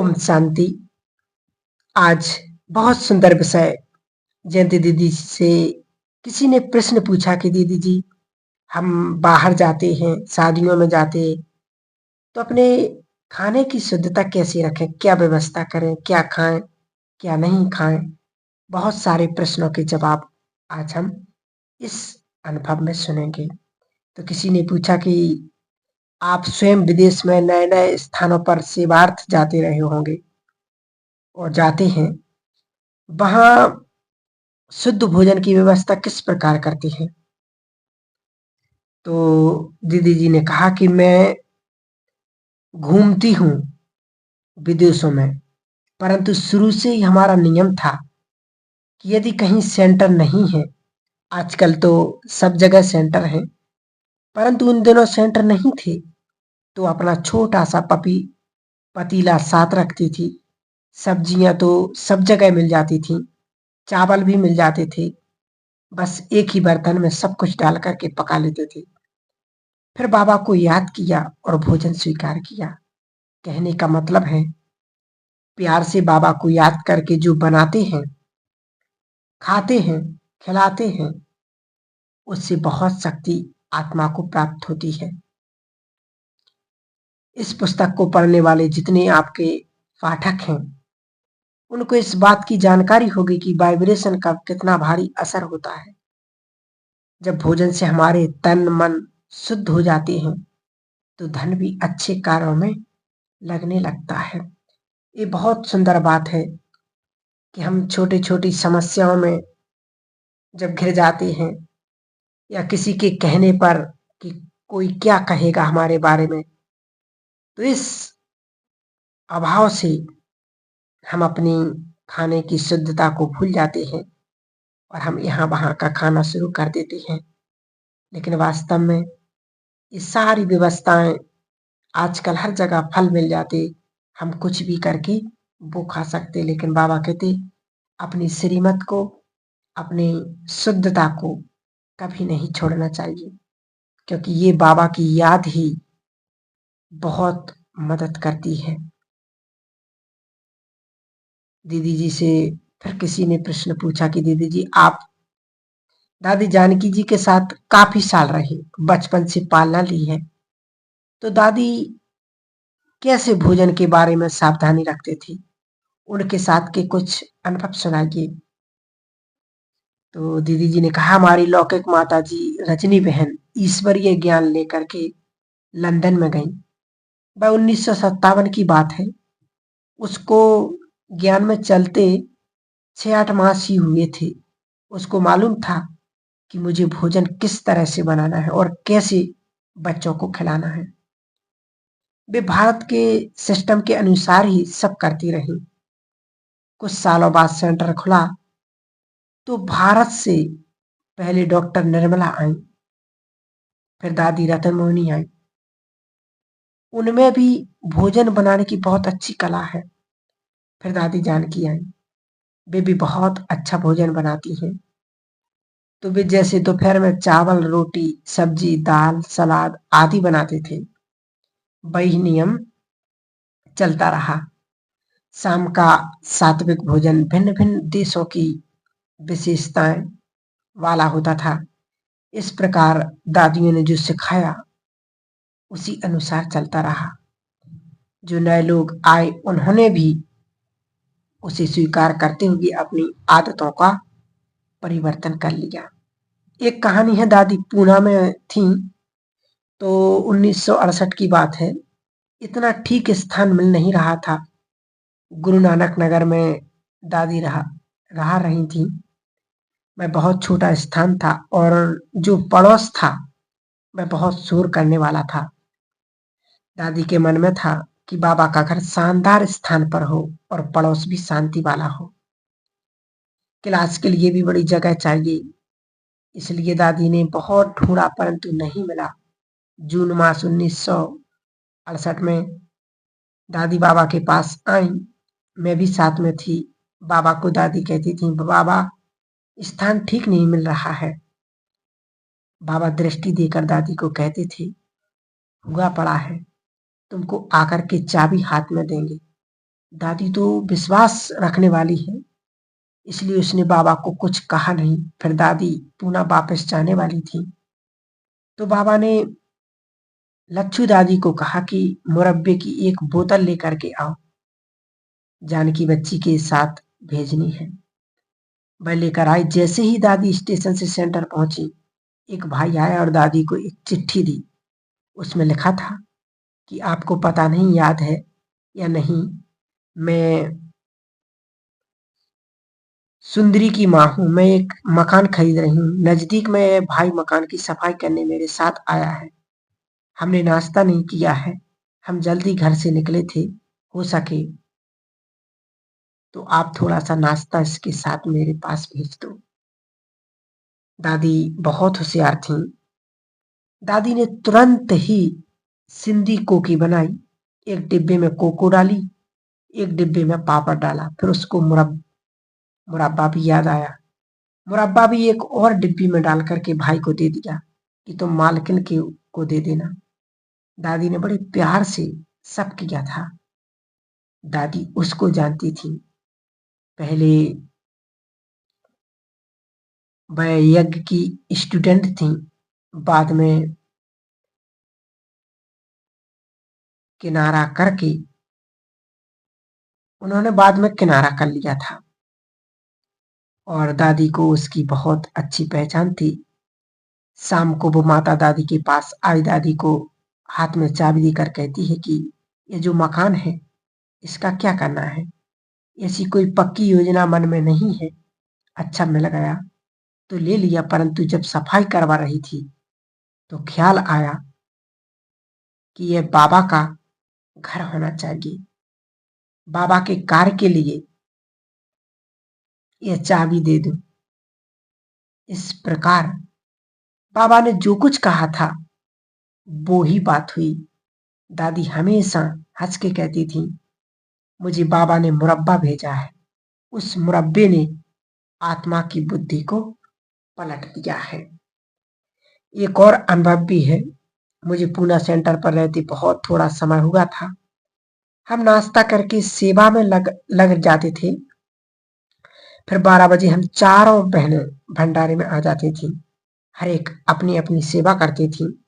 ओम शांति। आज बहुत सुंदर विषय जयंती दीदी से किसी ने प्रश्न पूछा कि दीदी जी, हम बाहर जाते हैं, शादियों में जाते हैं, तो अपने खाने की शुद्धता कैसे रखें, क्या व्यवस्था करें, क्या खाएं, क्या नहीं खाएं। बहुत सारे प्रश्नों के जवाब आज हम इस अनुभव में सुनेंगे। तो किसी ने पूछा कि आप स्वयं विदेश में नए नए स्थानों पर सेवार्थ जाते रहे होंगे और जाते हैं, वहां शुद्ध भोजन की व्यवस्था किस प्रकार करती हैं? तो दीदी जी ने कहा कि मैं घूमती हूँ विदेशों में, परंतु शुरू से ही हमारा नियम था कि यदि कहीं सेंटर नहीं है, आजकल तो सब जगह सेंटर है, परंतु उन दिनों सेंटर नहीं थे, तो अपना छोटा सा पतीला साथ रखती थी। सब्जियां तो सब जगह मिल जाती थी, चावल भी मिल जाते थे, बस एक ही बर्तन में सब कुछ डाल करके पका लेते थे। फिर बाबा को याद किया और भोजन स्वीकार किया। कहने का मतलब है, प्यार से बाबा को याद करके जो बनाते हैं, खाते हैं, खिलाते हैं, उससे बहुत शक्ति आत्मा को प्राप्त होती है। इस पुस्तक को पढ़ने वाले जितने आपके पाठक हैं, उनको इस बात की जानकारी होगी कि वाइब्रेशन का कितना भारी असर होता है। जब भोजन से हमारे तन मन शुद्ध हो जाते हैं, तो धन भी अच्छे कार्यों में लगने लगता है। ये बहुत सुंदर बात है कि हम छोटी छोटी समस्याओं में जब घिर जाते हैं, या किसी के कहने पर कि कोई क्या कहेगा हमारे बारे में, तो इस अभाव से हम अपनी खाने की शुद्धता को भूल जाते हैं और हम यहाँ वहाँ का खाना शुरू कर देते हैं। लेकिन वास्तव में ये सारी व्यवस्थाएं, आजकल हर जगह फल मिल जाते, हम कुछ भी करके वो खा सकते, लेकिन बाबा कहते अपनी श्रीमत को, अपनी शुद्धता को कभी नहीं छोड़ना चाहिए, क्योंकि ये बाबा की याद ही बहुत मदद करती है। दीदी जी से फिर किसी ने प्रश्न पूछा कि दीदी जी, आप दादी जानकी जी के साथ काफी साल रहे, बचपन से पालना ली है, तो दादी कैसे भोजन के बारे में सावधानी रखते थे? उनके साथ के कुछ अनुभव सुनाइए। तो दीदी जी ने कहा, हमारी लौकिक माता जी रजनी बहन ईश्वरीय ज्ञान लेकर के लंदन में गई। वह 1957 की बात है। उसको ज्ञान में चलते 6-8 मास ही हुए थे। उसको मालूम था कि मुझे भोजन किस तरह से बनाना है और कैसे बच्चों को खिलाना है। वे भारत के सिस्टम के अनुसार ही सब करती रही। कुछ सालों बाद सेंटर खुला, तो भारत से पहले डॉक्टर निर्मला आई, फिर दादी रतन मोहिनी आई। उनमें भी भोजन बनाने की बहुत अच्छी कला है। फिर दादी जानकी आई, वे भी बहुत अच्छा भोजन बनाती हैं। तो वे जैसे दोपहर में चावल, रोटी, सब्जी, दाल, सलाद आदि बनाते थे, वही नियम चलता रहा। शाम का सात्विक भोजन भिन्न भिन्न देशों की विशेषताएं वाला होता था। इस प्रकार दादियों ने जो सिखाया, उसी अनुसार चलता रहा। जो नए लोग आए, उन्होंने भी उसे स्वीकार करते हुए अपनी आदतों का परिवर्तन कर लिया। एक कहानी है, दादी पूना में थी, तो 1968 की बात है। इतना ठीक स्थान मिल नहीं रहा था। गुरु नानक नगर में दादी रहा रही थी। वह बहुत छोटा स्थान था और जो पड़ोस था वह बहुत शोर करने वाला था। दादी के मन में था कि बाबा का घर शानदार स्थान पर हो और पड़ोस भी शांति वाला हो। क्लास के लिए भी बड़ी जगह चाहिए, इसलिए दादी ने बहुत ढूंढा परंतु नहीं मिला। जून मास 1968 में दादी बाबा के पास आई। मैं भी साथ में थी। बाबा को दादी कहती थी, बाबा स्थान ठीक नहीं मिल रहा है। बाबा दृष्टि देकर दादी को कहते थे, हुआ पड़ा है, तुमको आकर के चाबी हाथ में देंगे, दादी तो विश्वास रखने वाली है, इसलिए उसने बाबा को कुछ कहा नहीं। फिर दादी पूना वापस जाने वाली थी तो बाबा ने लच्छू दादी को कहा कि मुरब्बे की एक बोतल लेकर के आओ, जानकी बच्ची के साथ भेजनी है। वह लेकर आई। जैसे ही दादी स्टेशन से सेंटर पहुंची, एक भाई आया और दादी को एक चिट्ठी दी। उसमें लिखा था कि आपको पता नहीं याद है या नहीं, मैं सुंदरी की माँ हूँ। मैं एक मकान खरीद रही हूँ। नजदीक में भाई मकान की सफाई करने मेरे साथ आया है। हमने नाश्ता नहीं किया है। हम जल्दी घर से निकले थे। हो सके तो आप थोड़ा सा नाश्ता इसके साथ मेरे पास भेज दो। दादी बहुत होशियार थीं। दादी ने तुरंत ही सिंधी कोकी बनाई। एक डिब्बे में कोको डाली, एक डिब्बे में पापड़ डाला। फिर उसको मुरब्बा भी याद आया। मुरब्बा भी एक और डिब्बी में डाल करके भाई को दे दिया कि तुम मालकिन के को दे देना। दादी ने बड़े प्यार से सब किया था। दादी उसको जानती थी। पहले वह यज्ञ की स्टूडेंट थी, बाद में किनारा करके उन्होंने बाद में किनारा कर लिया था और दादी को उसकी बहुत अच्छी पहचान थी। शाम को वो माता दादी के पास आई। दादी को हाथ में चाबी देकर कहती है कि ये जो मकान है इसका क्या करना है। ऐसी कोई पक्की योजना मन में नहीं है। अच्छा मिल गया तो ले लिया, परंतु जब सफाई करवा रही थी तो ख्याल आया कि यह बाबा का घर होना चाहिए। बाबा के कार्य के लिए यह चाबी दे दो। इस प्रकार बाबा ने जो कुछ कहा था वो ही बात हुई। दादी हमेशा हंस के कहती थी, मुझे बाबा ने मुरब्बा भेजा है। उस मुरब्बे ने आत्मा की बुद्धि को पलट दिया है। एक और अनुभव भी है। मुझे पूना सेंटर पर रहते बहुत थोड़ा समय हुआ था। हम नाश्ता करके सेवा में लग जाते थे। फिर 12 बजे हम चारों बहनें भंडारे में आ जाती थी। हर एक अपनी अपनी सेवा करती थी।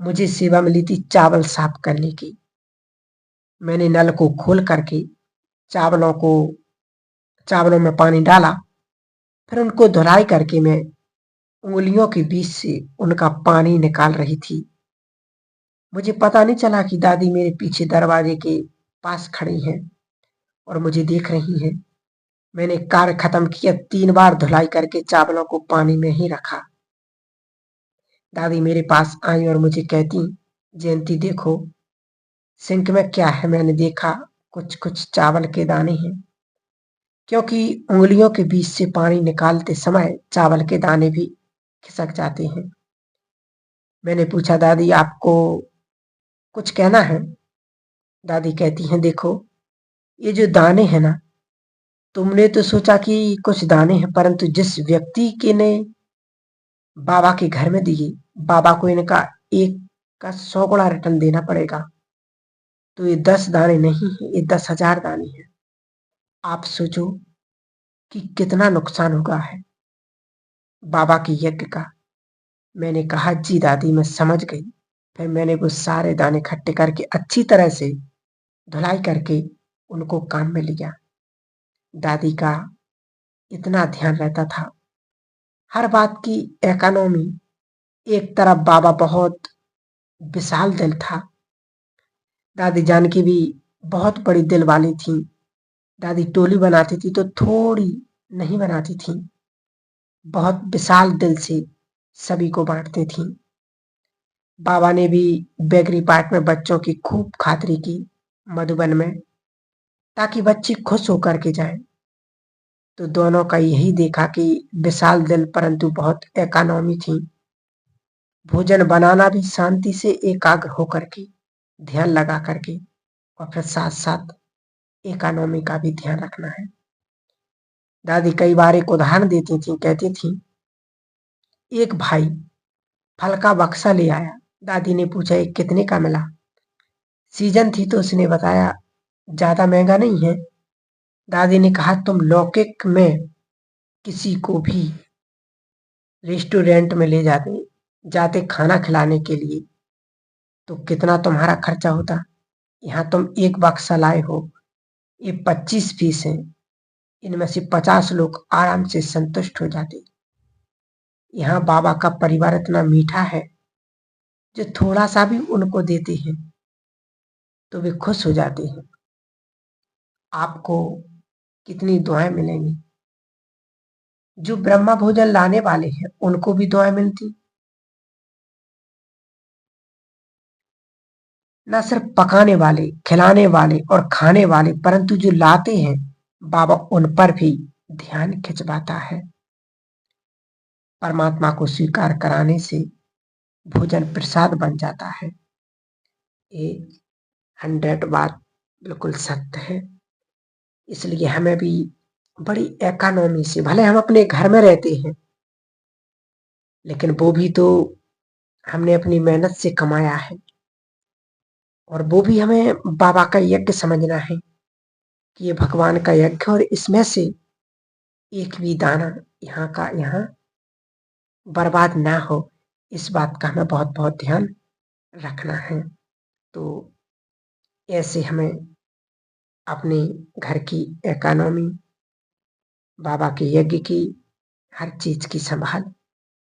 मुझे सेवा मिली थी चावल साफ करने की। मैंने नल को खोल करके चावलों में पानी डाला। फिर उनको धुलाई करके मैं उंगलियों के बीच से उनका पानी निकाल रही थी। मुझे पता नहीं चला कि दादी मेरे पीछे दरवाजे के पास खड़ी हैं और मुझे देख रही हैं। मैंने कार्य खत्म किया। 3 बार धुलाई करके चावलों को पानी में ही रखा। दादी मेरे पास आई और मुझे कहती, जयंती देखो सिंक में क्या है। मैंने देखा, कुछ कुछ चावल के दाने हैं, क्योंकि उंगलियों के बीच से पानी निकालते समय चावल के दाने भी खिसक जाते हैं। मैंने पूछा, दादी आपको कुछ कहना है? दादी कहती हैं, देखो ये जो दाने हैं ना, तुमने तो सोचा कि कुछ दाने हैं, परंतु जिस व्यक्ति के ने बाबा के घर में दिए, बाबा को इनका एक का 100 गुना रिटर्न देना पड़ेगा। तो ये 10 दाने नहीं है, ये 10,000 दाने हैं। आप सोचो कि कितना नुकसान हुआ है बाबा के यज्ञ का। मैंने कहा, जी दादी मैं समझ गई। फिर मैंने वो सारे दाने इकट्ठे करके अच्छी तरह से धुलाई करके उनको काम में लिया। दादी का इतना ध्यान रहता था हर बात की। इकोनॉमी। एक तरफ बाबा बहुत विशाल दिल था। दादी जानकी भी बहुत बड़ी दिल वाली थी। दादी टोली बनाती थी तो थोड़ी नहीं बनाती थी, बहुत विशाल दिल से सभी को बांटती थी। बाबा ने भी बेकरी पार्क में बच्चों की खूब खातिरी की, मधुबन में, ताकि बच्चे खुश होकर के जाएं। तो दोनों का यही देखा कि विशाल दिल परंतु बहुत इकोनॉमी थी। भोजन बनाना भी शांति से एकाग्र होकर के, ध्यान लगा करके, और फिर साथ साथ इकोनॉमी का भी ध्यान रखना है। दादी कई बार एक उदाहरण देती थी। कहती थी, एक भाई फल का बक्सा ले आया। दादी ने पूछा, ये कितने का मिला? सीजन थी तो उसने बताया ज्यादा महंगा नहीं है। दादी ने कहा, तुम लौकिक में किसी को भी रेस्टोरेंट में ले जाते खाना खिलाने के लिए तो कितना तुम्हारा खर्चा होता। यहाँ तुम एक बक्सा लाए हो, ये 25 पीस हैं, इनमें से 50 लोग आराम से संतुष्ट हो जाते। यहाँ बाबा का परिवार इतना मीठा है, जो थोड़ा सा भी उनको देते हैं तो वे खुश हो जाते हैं। आपको कितनी दुआएं मिलेंगी। जो ब्रह्मा भोजन लाने वाले हैं उनको भी दुआएं मिलती। न सिर्फ पकाने वाले, खिलाने वाले और खाने वाले, परंतु जो लाते हैं बाबा उन पर भी ध्यान खिंचवाता है। परमात्मा को स्वीकार कराने से भोजन प्रसाद बन जाता है। ये 100 बात बिल्कुल सत्य है। इसलिए हमें भी बड़ी इकोनॉमी से, भले हम अपने घर में रहते हैं लेकिन वो भी तो हमने अपनी मेहनत से कमाया है, और वो भी हमें बाबा का यज्ञ समझना है कि ये भगवान का यज्ञ, और इसमें से एक भी दाना यहाँ का यहाँ बर्बाद ना हो, इस बात का हमें बहुत बहुत ध्यान रखना है। तो ऐसे हमें अपने घर की इकोनॉमी, बाबा के यज्ञ की, हर चीज की संभाल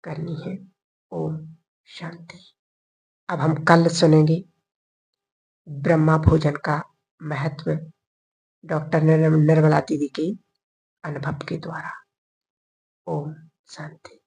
करनी है। ओम शांति। अब हम कल सुनेंगे ब्रह्मा भोजन का महत्व डॉक्टर निर्मला दीदी के अनुभव के द्वारा। ओम शांति।